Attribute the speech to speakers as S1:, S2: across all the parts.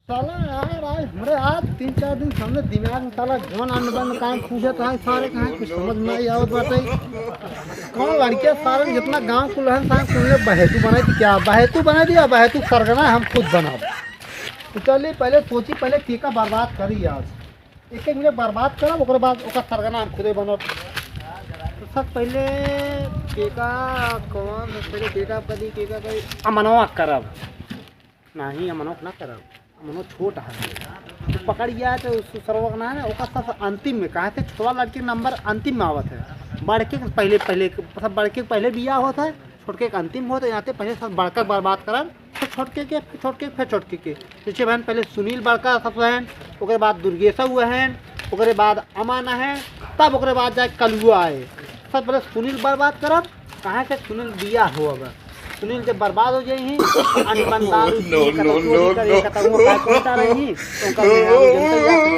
S1: साला यार आज हमारे आज 3-4 दिन सामने दिमाग में साला जौन अनबन काम पूछत है सारे कहाँ कुछ समझ में नहीं आवत बाटे। कौन लड़के सारे जितना गांव कुल है सारे कुल बहेतू बनाई थी क्या बहेतू बना दिया बहेतू सरगना हम खुद बना तो चलिए पहले सोची पहले टीका बर्बाद करी आज एक मिनट बर्बाद करब ओकर बाद ओकर सरगना हम खुदे बनब। तो सब पहले टीका कौन पहले टीका करी अमनवा करब नहीं अमनवा ना करब मनो छोट है तो पकड़ गया तो सर्वक ना है ओका सब अंतिम में कहा थे छोटा लड़के नंबर अंतिम में आवत है बड़के पहले पहले सब बड़के पहले बिया होता है छोटके के अंतिम होता है यहाँ पहले सब बड़का बर्बाद करब फिर छोटके के फिर छोटके फिर छोटके के पीछे बहन पहले सुनील बड़का सब बहन ओकरे बाद दुर्गेशव हुए हैं ओकरे बाद अमान है तब ओकरे बाद जाए कलुआ आए सब पहले सुनील बर्बाद करब कहाँ से सुनील बिया हो अगर सुनील जब बर्बाद हो जाए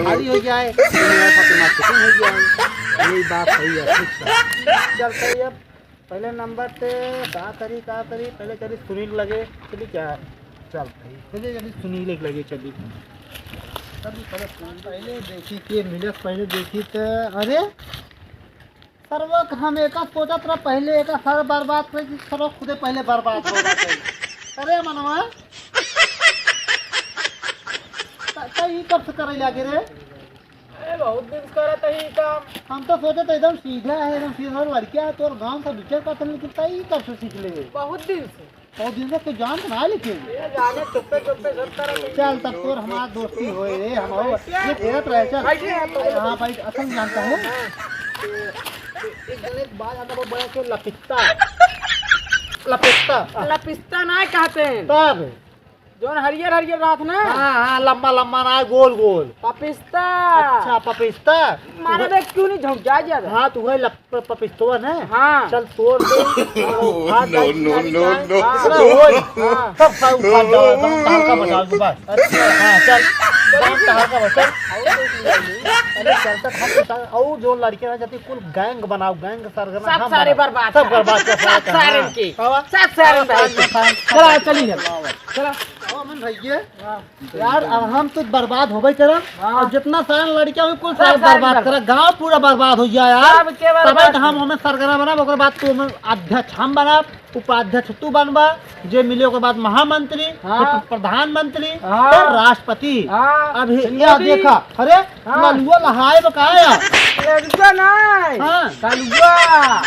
S1: खाली हो जाए यही बात सही है चल सही अब पहले नंबर पे का करी पहले चली सुनील लगे चली क्या चल चलिए चलिए सुनील एक लगे चली पहले देखी के मिले पहले देखी तो अरे सर्वक हम एक सोचत रहा पहले एक सर बर्बाद कर सर्व खुदे पहले बर्बाद हो अरे मनवा कई कब से करे लागे रे बहुत दिन करत है काम हम तो सोचे थे एकदम सीधा है एकदम सीधा लड़किया है तोर गांव का विचार का लेकिन कई कब से सीख ले बहुत दिन से तो जान ना लेकिन जाने चुप्पे चल तब तोर हमारा दोस्ती होए रे हम ये फेरत रहे चल हां भाई असल जानता है एक जने बात आता बहुत बड़ा के लपिस्ता ना कहते हैं तब जोन हरियर रात ना हां लंबा ना गोल पपिस्ता अच्छा पपिस्ता मारा देख क्यों नहीं झुक जा ज्यादा हां तू है पपिस्तवा ना हां चल तोड़ दे नो सब उठा जाओ एकदम हल्का बचा दो बस अच्छा हां चल हल्का बचा अरे चलता हम और जो लड़के ना जाती कुल गैंग बनाओ गैंग सरगना सब सारे बर्बाद सब सारे की सब सारे चला चलिए चला मन भैया यार अब हम तो बर्बाद हो गई करब और जितना सारा लड़कियां हुई कुल सारे बर्बाद कर गांव पूरा बर्बाद हो जाए यार तब हम हमें सरगना बनाब ओकर बाद तू हमें अध्यक्ष हम बनाब उपाध्यक्ष तू बनबा जे मिले ओकर बाद महामंत्री प्रधानमंत्री फिर राष्ट्रपति अभी यह देखा अरे कलुआ लहाए बकाया कलुआ नहीं कलुआ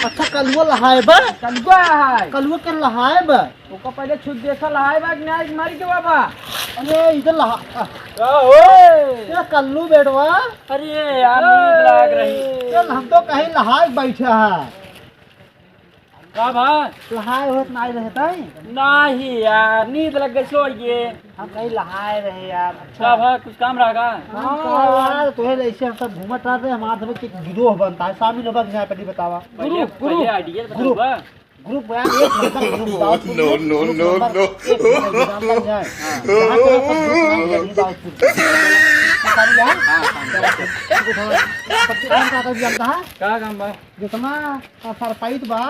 S1: अच्छा कलुआ लहाए बा कलुआ के लहाए बा ओका पहले छुट देखा लहाए बा नहीं मारी के बाबा अरे इधर लहा ओए कल्लू बेटवा अरे यार नींद लग रही चल हम तो कहीं लहाए बैठे हैं का भाई लहाए होत नहीं रहता है नहीं यार नींद लग गई सो ये हम कहीं लहाए रहे यार अच्छा भाई कुछ काम रहेगा हां यार तो है ऐसे हम सब घूमत रहते हमारे सब एक गिरोह बनता है शामिल होगा कि पहले बतावा ग्रुप आइडिया बतावा ग्रुप यार एक नंबर ग्रुप नो जितना सरपंच बा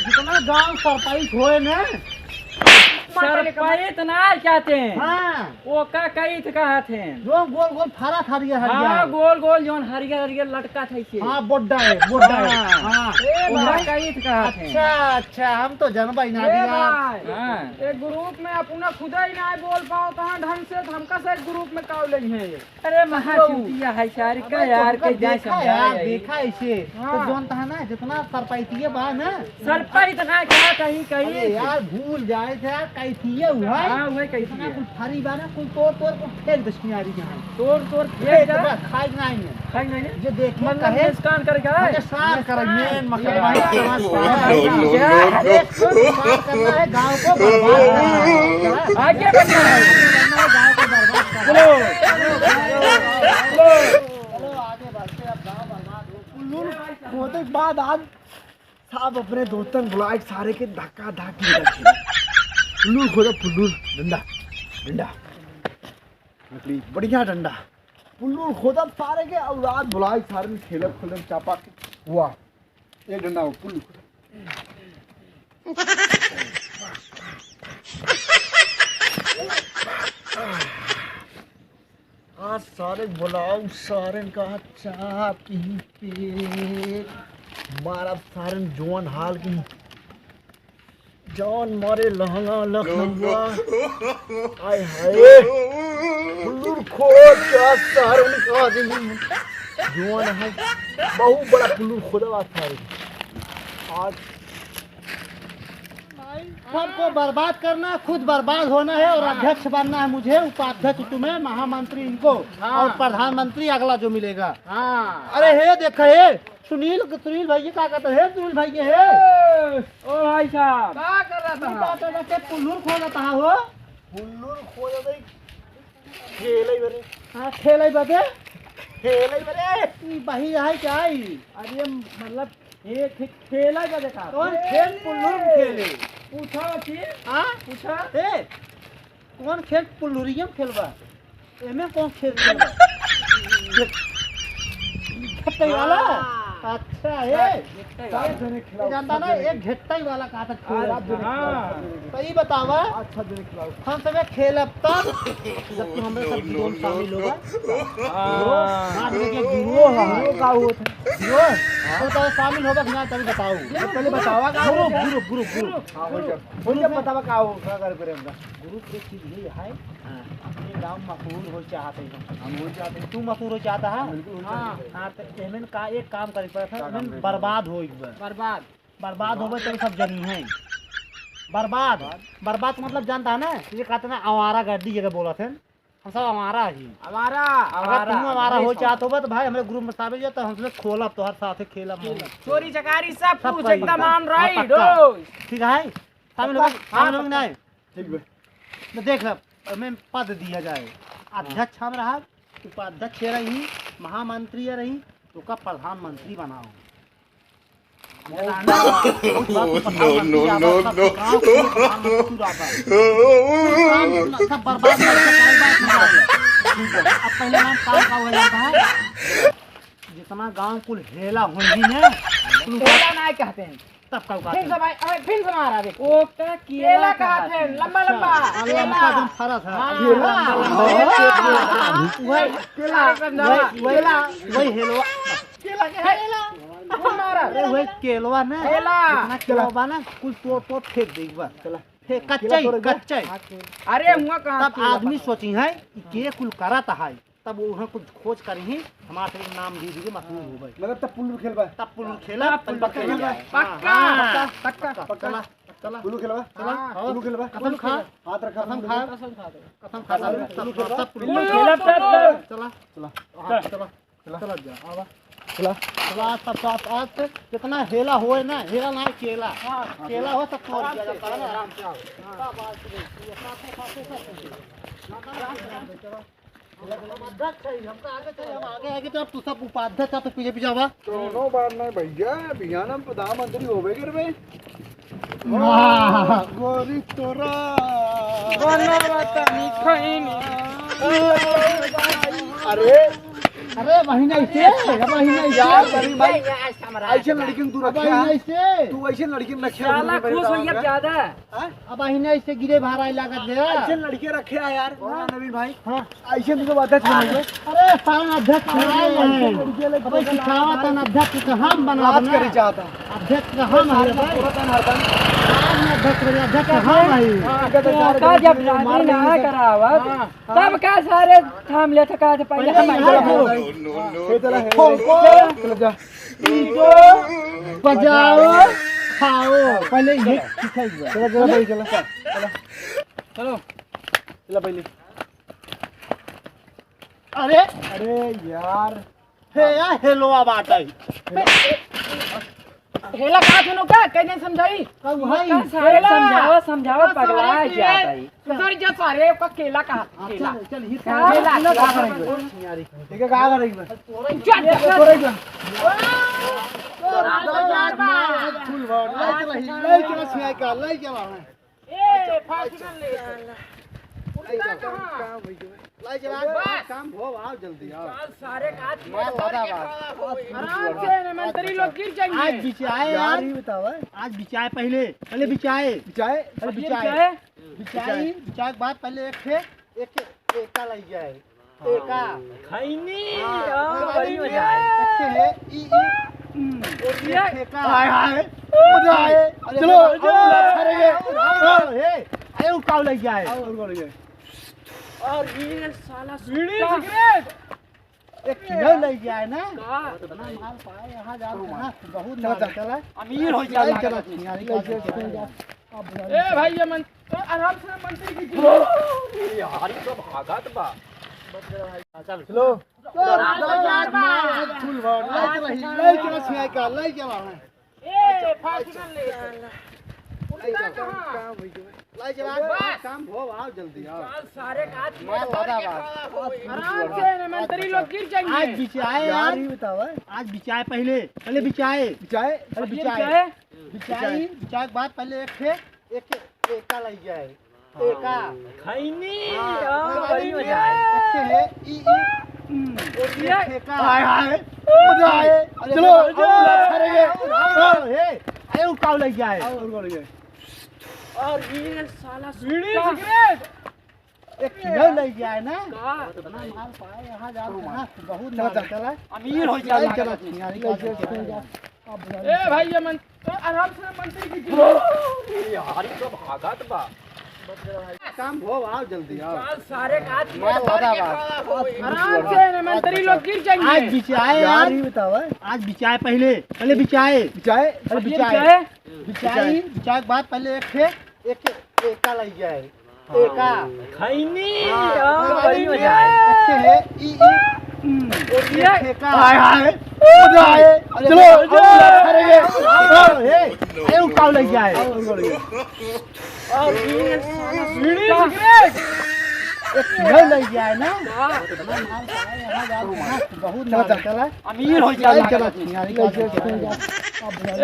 S1: जितना गांव सरपंच होए ना सरपंच ना कहते हैं हाँ वो का कई कहते हैं जो गोल फारा हरियर हाँ गोल जोन हरियर लटका था इसे हाँ बोड्डा है हाँ वो कई कहते हैं अच्छा हम तो जनबा ही ना दिया एक ग्रुप में अपना खुदा ही ना बोल पाओ कहां ढंग से हमका से ग्रुप में काव ले हैं अरे महाचुतिया है सारी का यार के जाय समझा देखा इसे तो जोन था ना जितना सरपंचिए बा ना सरपंच ना क्या कहीं यार भूल जाए थे यार कैथिए हुआ हां वही कैथिए कुछ भारी बा ना कोई तोड़ को फेंक दशनियारी यहां तोड़ फेंक जा खाई नहीं जो देख मन कहे स्कान करके है स्कान करेंगे मकल भाई करना है गांव को बर्बाद आगे बढ़ना है गांव को बर्बाद चलो आगे बढ़ते अब गांव बर्बाद हो कुल्लू होते बाद आज साहब अपने दोस्तन बुलाए सारे के धक्का धाकी रखे पुल्लू खोदा पुल्लू डंडा नकली बढ़िया डंडा पुल्लू खोदा सारे के औलाद बुलाए सारे में खेलत चापा हुआ एक डंडा हो पुल्लू खोदा
S2: सारे बुलाओ सारे का चाप की पे मारा सारे जवान हाल की जान मारे लहंगा लखनऊआ आय हाय फुल्लुर खोद का सारे का जवान है बहुत बड़ा फुल्लुर खोदा सारे आज सबको बर्बाद करना खुद बर्बाद होना है और अध्यक्ष बनना है मुझे, उपाध्यक्ष तुम्हें, महामंत्री इनको और प्रधानमंत्री अगला जो मिलेगा। अरे हे देख हे सुनील भाई क्या कहते हैं? सुनील भाई के है ओ भाई साहब क्या कर रहा था? पुल्लूर खो जाता है हो पुल्लूर खो जाता है खेले बरे हां खेले बरे बही है क्या? अरे मतलब ये खेला का देखा कौन खेल पुल्लूर खेले पूछा बच्ची हां पूछा ए कौन खेल पुल्लूरियम खेलबा एमे कौन खेल खेलबा घेट्टाई वाला? अच्छा है जानता ना एक घेट्टाई वाला कहा था तो ये बतावा अच्छा दिन खिलाओ हम सब खेलब तब जब तू हमारे सब गिरोह में शामिल होगा हां के गिरोह का वो गिरोह तो शामिल होगा कि ना तभी बताओ पहले बतावा का गुरु हां बोल जब बतावा का हो क्या कर करेंगे गुरु की चीज ये है अपने गांव मशहूर हो चाहते हैं हम हो चाहते हैं तू मशहूर हो चाहता है हां तो एमन का एक काम करे पड़ता है बर्बाद हो बर्बाद होवे तो सब जनी है बर्बाद का मतलब जानता है ना ये कहते ना आवारा गर्दी जगह बोला थे हम सब हमारा अगर तुम हमारा हो चाहते हो तो भाई हमारे ग्रुप में शामिल हो तो हम खोलब तो हर साथ खेलब
S1: चोरी चकारी सब कुछ एकदम ऑन राइट
S2: ठीक है शामिल होगा नहीं ठीक है तो देख हमें पद दिया जाए अध्यक्ष हम रहा उपाध्यक्ष रही महामंत्री रही तो का प्रधानमंत्री बनाओ सब बर्बाद पहले नाम काम का हो जाता है जितना गांव कुल हेला होंगी ना
S1: नहीं कहते हैं
S2: तब का
S1: फिर से मारा देख ओ का केला कहते हैं लंबा केला
S2: एकदम फरक है वही हेलवा वही केलवा ना केलवा ना कुछ तो फेंक दे एक बार चला कच्चा
S1: अरे हुआ कहां
S2: तब आदमी सोची है के कुल करत है तब वहां कुछ खोज करी हमारे नाम दे दीजिए मशहूर हो गए मतलब तब पुल्लू खेला पक्का चला पुल्लू खेलबा कसम खा हाथ रखा कसम खा पुल्लू खेलबा पुल्लू खेला चला जा आवा चला सब आज से जितना हेला होए ना हेला ना केला हो सब तोड़ दिया जाता है आराम से हम आगे तो तू सब उपाध्यक्ष तो पीछे आवा
S3: दोनों बार नहीं भैया बिहान हम प्रधानमंत्री होवे कर बे
S2: गोरी तोरा अरे महीना ऐसे यार
S3: भाई ऐसे लड़की तू रखा
S2: ऐसे
S3: तू ऐसे लड़की रखे
S1: साला खुश होइए ज्यादा
S2: अब महीना ऐसे गिरे भाड़ा लागत दे
S3: ऐसे लड़के रखे है यार नवीन भाई
S2: हां
S3: ऐसे तुझे बात है
S2: अरे सावन अध्यक्ष है अब सिखावत है अध्यक्ष का हम बना
S3: करे चाहता
S2: अध्यक्ष का हम है अध्यक्ष हम है
S1: का जब राजी ना करावत तब का सारे थाम ले थका थे पहले हम
S3: चला जा
S2: बजाओ खाओ पहले ये सिखाइए
S3: चला भाई चला पहले
S2: अरे यार हे यार हेलोआ बाटा
S1: हेला का सुनो का कैसे समझाई समझाओ पगला जाता है सर जो सारे का केला का केला
S2: चल ही केला
S3: ठीक है का करेगी
S2: फुल भर लाई चला छिया का लाई चला
S1: ए फांसी ले
S2: लाई चला काम हो आओ जल्दी आओ
S1: सारे आराम से मंत्री लोग गिर जाएंगे
S2: आज बिचाए यार ये बताओ आज बिचाए पहले बिचाए
S1: बिचाए
S2: के बाद पहले एक का लग जाए
S1: एका
S2: खैनी
S1: बड़ी मजा आए
S2: अच्छे है
S1: ठेका
S2: हाय हाय मजा आए चलो अरे उठाओ लग जाए
S1: और ये साला
S2: बीड़ी
S1: सुट्टा।
S2: सिगरेट एक किलो लग जाए ना
S1: का?
S2: इतना माल पाए यहाँ जा ना बहुत माल चला
S1: अमीर हो
S2: चल
S1: जाएगा।
S2: चला
S1: ए भाई ये मन तो आराम से मंत्री की जिम्मेदारी यार ये तो भागत बा
S2: चल चलो
S1: ए फासिकन ले उठता कहां
S2: काम हो आओ जल्दी आओ
S1: सारे काट
S2: माल लगा बा
S1: आराम से मंत्री लोग गिर जाएंगे
S2: आज बिचाए यार बताओ आज बिचाए पहले बिचाए अरे बिचाए बिचाए के बाद पहले एक एका लग जाए एका
S1: खैनी
S2: बड़ी
S1: बड़ी मजा आए
S2: अच्छे है
S1: ये
S2: ठेका हाय हाय मजा आए चलो अरे उठाओ लग जाए
S1: और ये साला
S2: बीड़ी
S1: सुट्टा।
S2: सिगरेट एक किलो लग जाए ना
S1: का?
S2: इतना माल पाए यहाँ जा ना बहुत माल चला
S1: अमीर हो जाएगा। ए भाई ये मन तो आराम से मंत्री की जिम्मेदारी यार ये तो भागत बा
S2: काम हो आओ जल्दी आओ
S1: सारे काट
S2: माल लगा बा
S1: आराम से मंत्री लोग गिर जाएंगे
S2: आज बिचाए यार बताओ आज बिचाए पहले बिचाए अरे
S1: बिचाए?
S2: बिचाए के बाद पहले एक एका लग जाए एका
S1: खैनी
S2: बड़ी
S1: बड़ी मजा आए
S2: अच्छे है
S1: ये
S2: ठेका हाय हाय मजा आए चलो अरे उठाओ लग जाए
S1: और ये साला
S2: बीड़ी
S1: सुट्टा।
S2: सिगरेट एक किलो लग जाए ना
S1: का?
S2: इतना माल पाए यहाँ जा ना बहुत माल चला
S1: अमीर हो जाएगा।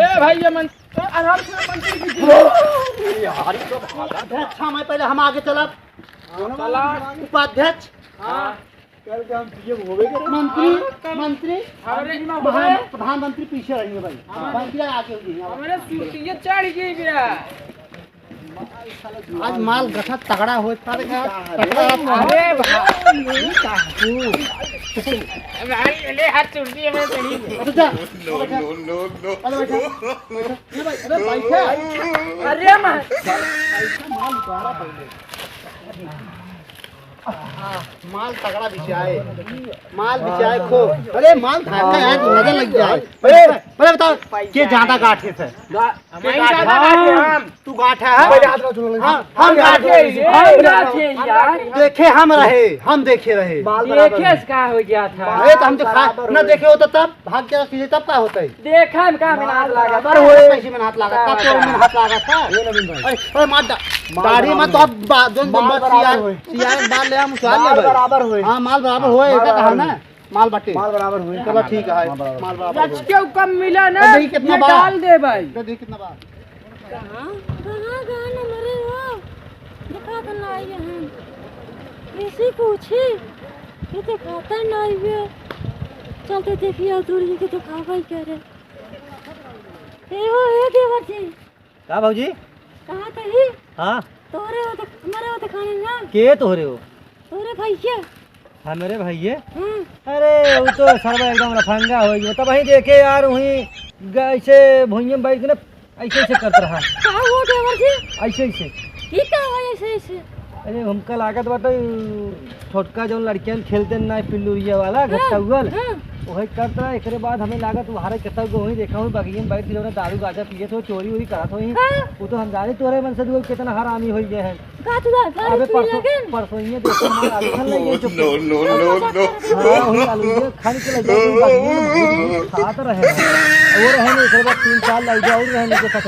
S1: ए भाई ये मन तो आराम से मंत्री की जिम्मेदारी यार ये तो भागत
S2: अच्छा मैं पहले हम आगे चला
S1: चला।
S2: उपाध्यक्ष
S1: हाँ
S2: मंत्री
S1: हमारे में होए
S2: प्रधानमंत्री पीछे रहेंगे भाई मंत्री आगे होंगे
S1: हमारे सूटिये चढ़ गई बिया
S2: आज माल गठा तगड़ा हो
S1: अरे भाई ले हाथ चुड़ती है मैं चढ़ी अरे
S2: माल तगड़ा बिछाए माल बिछाए खो अरे माल धाका यार नजर लग जाए पहले बताओ के ज्यादा गाठे थे तू गाठा है हम गाठे देखे हम रहे हम देखे रहे
S1: देखे का हो गया था
S2: अरे तो हम तो खा न देखे होता तब भाग के सीधे तब क्या होता है
S1: देखा में का मिनाज लगा
S2: पर वो कैसे में हाथ लगा तब तो में हाथ लगा था अरे मार दाढ़ी में तो अब जोन सियार बाल ले हम उछाल ले बराबर होए हां माल बराबर होए का कहा ना माल बटे माल बराबर होए चलो ठीक है माल बराबर
S1: रच के कम मिला ना
S2: दही कितना
S1: ये
S2: बा?
S1: डाल दे भाई
S2: दही कितना बार
S4: कहाँ गाना मरे हो दिखा तो नहीं है ऐसी पूछी ये दिखाता नहीं है चलते देखिए दूरी के दिखावा ही करे ए देवर जी
S2: का भौजी
S4: कहाँ थे
S2: हां
S4: तोरे हो तो मरे हो दिखाने ना
S2: के तोरे हो
S4: तोरे भैया
S2: हां मेरे भैये
S4: हाँ
S2: अरे वो तो सर्व एकदम रफंगा हो गई तब वही देखे यार वही ऐसे भुइये बैठ के ना ऐसे ऐसे करता रहा
S4: कहाँ हो देवर जी
S2: ऐसे ऐसे
S4: ये क्या हो ऐसे ऐसे
S2: अरे हमका लागत बाटे छोटका जो लड़कियन खेलते ना पिल्लुरिया वाला घट्टा उगल
S4: हाँ
S2: वही करता एकरे बाद हमें लागत तुम्हारे कतौ को वही देखा हूं बगिए में बैठ के जो ना दारू गाजा पिए तो चोरी वोरी करत होई
S4: हाँ
S2: वो तो हम जाने तोरे मन से कितना हरामी होई गए हैं
S4: का तू
S2: अबे
S4: गाड़ी पी लगे
S2: परसों ये देखो मार आलू खा ले चुप
S4: नो
S2: हां वही आलू खाने के लगे बगिए में खात रहे वो रहे नहीं एकरे बाद 3 साल लग गया और रहने के साथ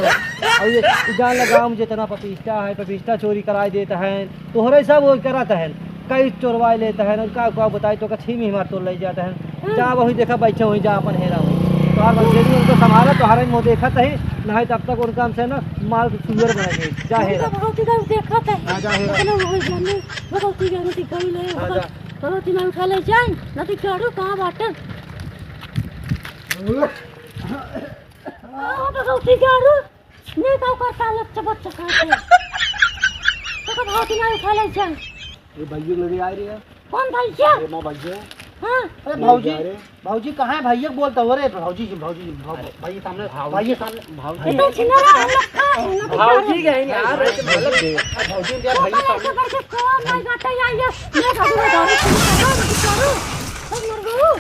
S2: और ये जान लगा मुझे जितना पपीस्ता चोरी कराई देता है तोहरे सब वो कराता है कई चोरवाई लेता है ना का बताई तो कछी में मार तो ले जाता है जा वही देखा बैठे वही जा अपन हेरा हुई तो हर मंदिर उनको संभाला तो हर मुँह देखा था ही नहीं तब तक उनका हमसे ना माल सुंदर बना गई जा हेरा
S4: बहुत ही देखा था
S2: हाँ, जा हेरा।
S4: ना वो जाने बहुत ही जाने गई ले
S2: हाँ, जा।
S4: बहुत ही मैं उठा ले जाए ना तो चढ़ू कहाँ बाटन बहुत ही चढ़ू नहीं तो कर साल बच्चा खाते तो बहुत ही मैं उठा ले जाए
S3: ये भैया लगे आ रही है।
S4: कौन भैया?
S3: ये माँ भैया।
S4: हाँ
S1: अरे भाऊजी कहाँ है? भैया बोलता हो रे। भाई सामने
S4: ये तो छिनारा हम लोग का
S1: भाऊजी गए यार। भाऊजी यार भाई
S4: ऐसे करके कौन भाई गाता है ये मैं भागू दारू सब मर गयो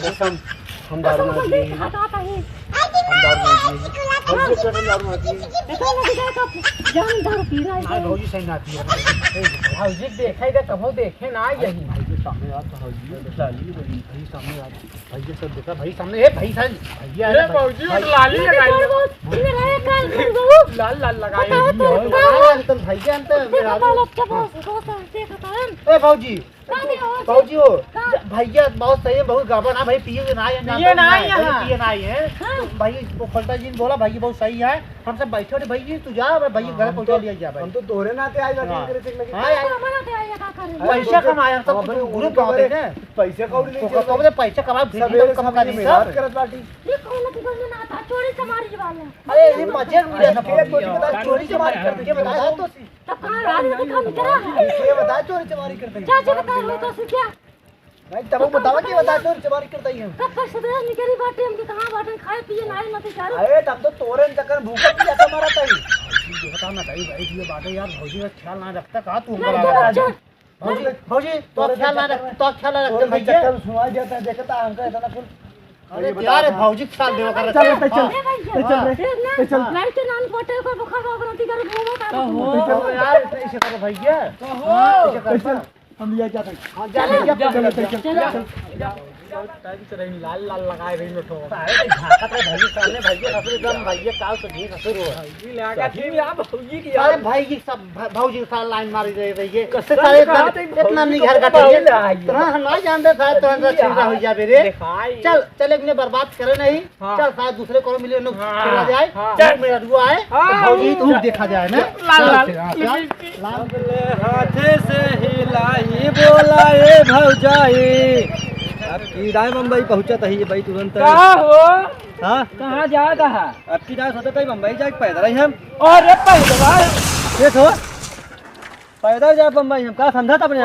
S3: कसम हम दारू ना पिए।
S4: हटाता है
S3: हम दारू ना पिए। भैया क्यों नहीं दारू ना पिए?
S4: ऐसा लग जाए तो जान दारू पी रहा है
S1: भाऊजी सही ना पिए। भाऊजी देखा इधर कभी देखे ना यही।
S3: भाई सामने यार तो भाई सामने यार भैया सब देखा। भाई सामने
S1: ए भाई साहब भैया अरे भाऊजी लाली लगाई
S4: ये रहे काल कर गयो
S1: लाल लाल लगाई
S3: तुम भैया अंत
S4: देखा तो लोग क्या बहुत देखा था
S3: ए भाऊजी
S1: भाऊजी हो
S3: भैया बहुत सही है। बहुत गड़बड़ ना भाई पिए ना है
S1: पिए ना है यहाँ।
S3: पिए ना है भाई। वो फलता जी ने बोला भाई बहुत सही है। हम सब बैठे थे भाई तू जा भाई घर पहुंचा लिया जा भाई। हम तो दोहरे नाते आए पैसा कमाया सब ग्रुप बाटे ने पैसा कौड़ी ले पैसा कमा मेहनत करत बाटी।
S4: ये कौन की गल ना था चोरी चमारी वाला।
S3: अरे ये मजे मिले ना बता चोरी चमारी करते के बता तो
S4: तो कहां रात में काम करा है
S3: ये बता चोरी चमारी करते हैं।
S4: चाचा बता रहा तो से क्या
S3: भाई तब बतावा कि बता चोरी चमारी करते हैं।
S4: कब पैसे दे निकली बाटे हम के कहां बाटे खाए पिए नाई मत चारो।
S3: अरे तब तो तोरे चक्कर भूखा भी ऐसा मारा था ही बता ना भाई ये बातें यार भौजी का ख्याल ना रखता कहां तू बड़ा भौजी तो ख्याल ना रख तो ख्याल ना रखते भैया चक्कर सुना जाता है देखता हमका इतना कुल। अरे यार भौजी ख्याल देवा कर
S4: चल लाइट नान पोटे को बुखार हो गई कर घूमो
S3: तो यार ऐसे करो भैया हो हम लिया जाते हैं। हां जा टाइम से रही लाल लाल लगाए रही नोटो अरे झाका तो भाई सामने भैया ससुर एकदम भैया काल से भी ससुर हो जी लगा ठीक आप भौजी की यार भाई की सब भौजी के साथ लाइन मारी रही रही है कैसे सारे इतना नहीं घर का तो हम ना जानते था तो चिंता हो जाबे रे। चल चल एक ने बर्बाद करे नहीं चल शायद दूसरे को मिले लोग चला जाए चल मेरा रुआ है भौजी तू देखा जाए ना
S2: लाल हाथे से हिलाई बोला ए भौजाई। अब की राय मुंबई पहुंचा था ये भाई तुरंत।
S1: कहाँ हो?
S2: हाँ
S1: कहाँ जा रहा?
S2: अब की राय सोचा था मुंबई जाके पैदल ही हम।
S1: अरे पैदल
S2: देखो पैदल जा मुंबई हम का समझा था अपने